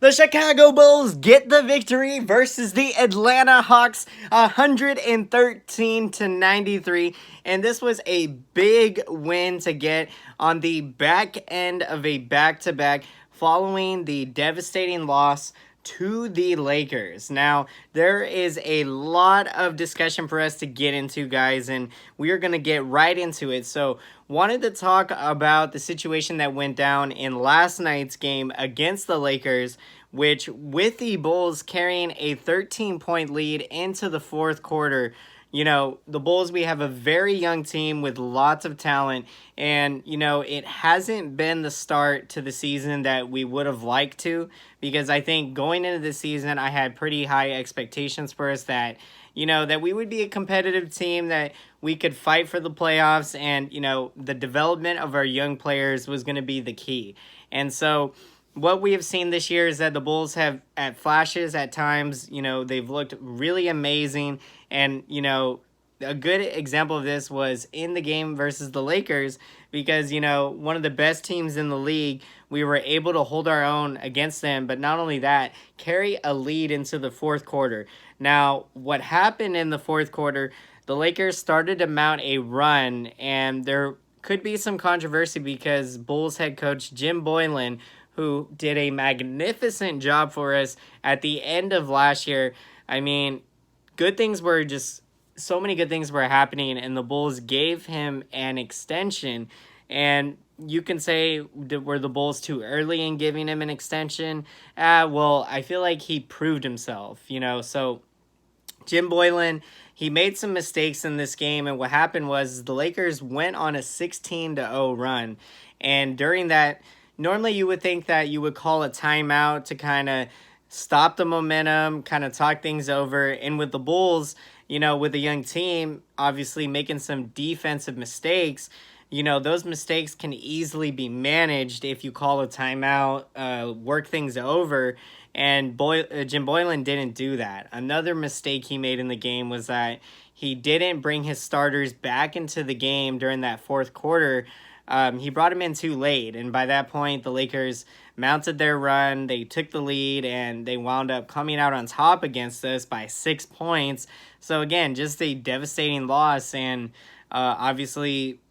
The Chicago Bulls get the victory versus the Atlanta Hawks 113-93. And this was a big win to get on the back end of a back-to-back following the devastating loss to the Lakers. Now, there is a lot of discussion for us to get into, guys, and we are going to get right into it. So, wanted to talk about the situation that went down in last night's game against the Lakers, which with the Bulls carrying a 13-point lead into the fourth quarter. You know, the Bulls, we have a very young team with lots of talent, and, you know, it hasn't been the start to the season that we would have liked to, because I think going into the season, I had pretty high expectations for us that, you know, that we would be a competitive team, that we could fight for the playoffs, and, you know, the development of our young players was going to be the key. And so what we have seen this year is that the Bulls have, at flashes, at times, you know, they've looked really amazing. And, you know, a good example of this was in the game versus the Lakers, because, you know, one of the best teams in the league, we were able to hold our own against them. But not only that, carry a lead into the fourth quarter. Now, what happened in the fourth quarter, the Lakers started to mount a run, and there could be some controversy because Bulls head coach Jim Boylan, who did a magnificent job for us at the end of last year. I mean, so many good things were happening, and the Bulls gave him an extension. And you can say, were the Bulls too early in giving him an extension? Well, I feel like he proved himself, you know. So Jim Boylan, he made some mistakes in this game, and what happened was the Lakers went on a 16-0 run. And during that, normally you would think that you would call a timeout to kind of stop the momentum, kind of talk things over. And with the Bulls, you know, with a young team, obviously making some defensive mistakes, you know, those mistakes can easily be managed if you call a timeout, work things over. And Jim Boylan didn't do that. Another mistake he made in the game was that he didn't bring his starters back into the game during that fourth quarter. He brought him in too late, and by that point, the Lakers mounted their run, they took the lead, and they wound up coming out on top against us by 6 points. So again, just a devastating loss, and obviously,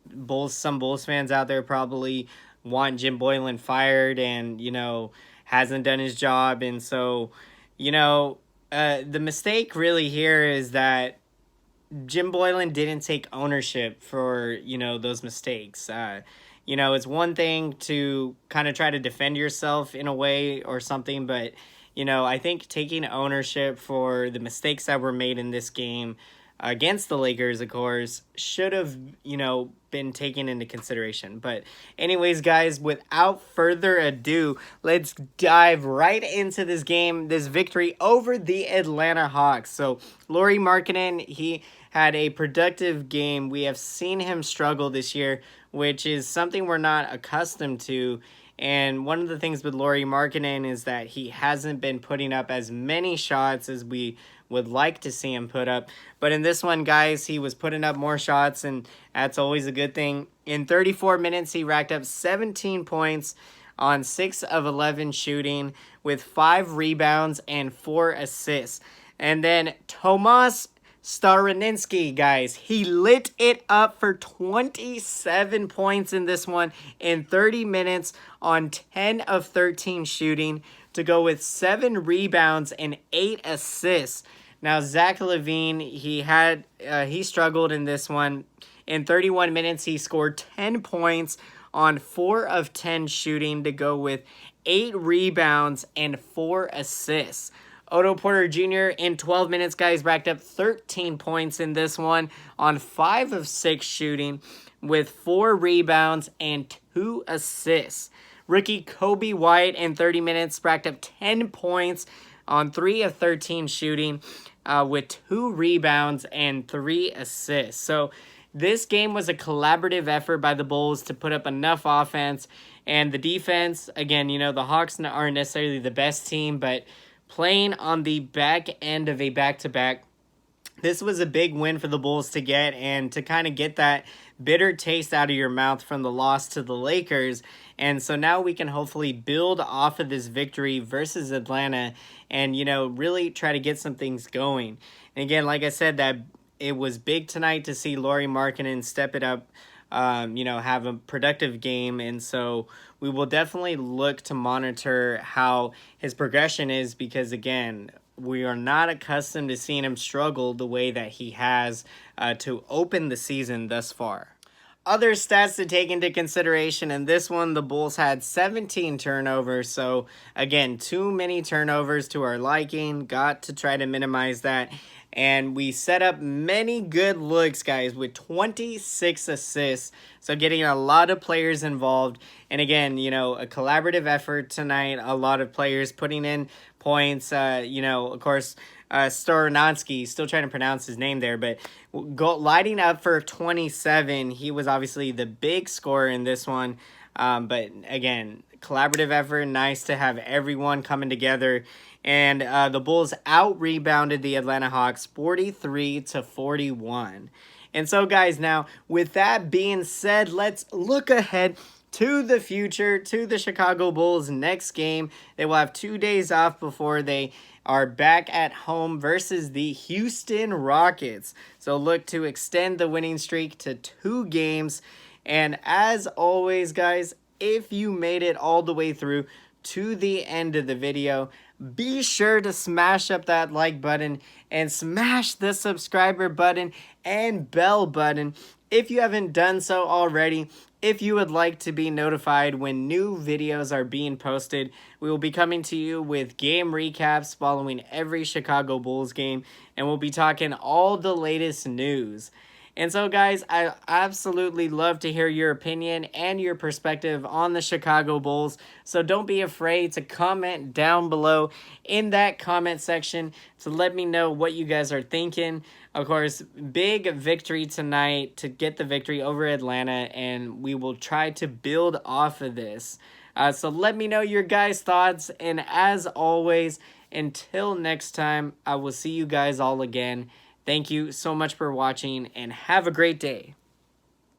some Bulls fans out there probably want Jim Boylan fired, and, you know, hasn't done his job, and so, you know, the mistake really here is that Jim Boylan didn't take ownership for, you know, those mistakes. You know, it's one thing to kind of try to defend yourself in a way or something, but, you know, I think taking ownership for the mistakes that were made in this game against the Lakers, of course, should have, you know, been taken into consideration. But anyways, guys, without further ado, let's dive right into this game, this victory over the Atlanta Hawks. So Lauri Markkanen, he had a productive game. We have seen him struggle this year, which is something we're not accustomed to. And one of the things with Lauri Markkanen is that he hasn't been putting up as many shots as we would like to see him put up. But in this one, guys, he was putting up more shots, and that's always a good thing. In 34 minutes, he racked up 17 points on 6 of 11 shooting with 5 rebounds and 4 assists. And then Tomas Satoransky, guys, he lit it up for 27 points in this one in 30 minutes on 10 of 13 shooting to go with 7 rebounds and 8 assists. Now, Zach LaVine, he struggled in this one. In 31 minutes, he scored 10 points on 4 of 10 shooting to go with 8 rebounds and 4 assists. Otto Porter Jr. in 12 minutes, guys, racked up 13 points in this one on 5 of 6 shooting with 4 rebounds and 2 assists. Rookie Kobe White in 30 minutes racked up 10 points on 3 of 13 shooting with 2 rebounds and 3 assists. So this game was a collaborative effort by the Bulls to put up enough offense. And the defense, again, you know, the Hawks aren't necessarily the best team, but playing on the back end of a back-to-back, this was a big win for the Bulls to get, and to kind of get that bitter taste out of your mouth from the loss to the Lakers. And so now we can hopefully build off of this victory versus Atlanta and, really try to get some things going. And again, like I said, that it was big tonight to see Lauri Markkanen step it up, have a productive game. And so we will definitely look to monitor how his progression is because, again, we are not accustomed to seeing him struggle the way that he has to open the season thus far. Other stats to take into consideration, in this one, the Bulls had 17 turnovers. So, again, too many turnovers to our liking. Got to try to minimize that. And we set up many good looks, guys, with 26 assists. So, getting a lot of players involved. And again, a collaborative effort tonight. A lot of players putting in points. Of course, Satoransky, still trying to pronounce his name there, but lighting up for 27. He was obviously the big scorer in this one. But again, collaborative effort. Nice to have everyone coming together. And the Bulls out-rebounded the Atlanta Hawks 43-41. And so, guys, now, with that being said, let's look ahead to the future, to the Chicago Bulls' next game. They will have 2 days off before they are back at home versus the Houston Rockets. So look to extend the winning streak to 2 games. And as always, guys, if you made it all the way through to the end of the video, be sure to smash up that like button and smash the subscriber button and bell button if you haven't done so already. If you would like to be notified when new videos are being posted, we will be coming to you with game recaps following every Chicago Bulls game, and we'll be talking all the latest news. And so, guys, I absolutely love to hear your opinion and your perspective on the Chicago Bulls. So don't be afraid to comment down below in that comment section to let me know what you guys are thinking. Of course, big victory tonight to get the victory over Atlanta, and we will try to build off of this. So let me know your guys' thoughts, and as always, until next time, I will see you guys all again. Thank you so much for watching, and have a great day.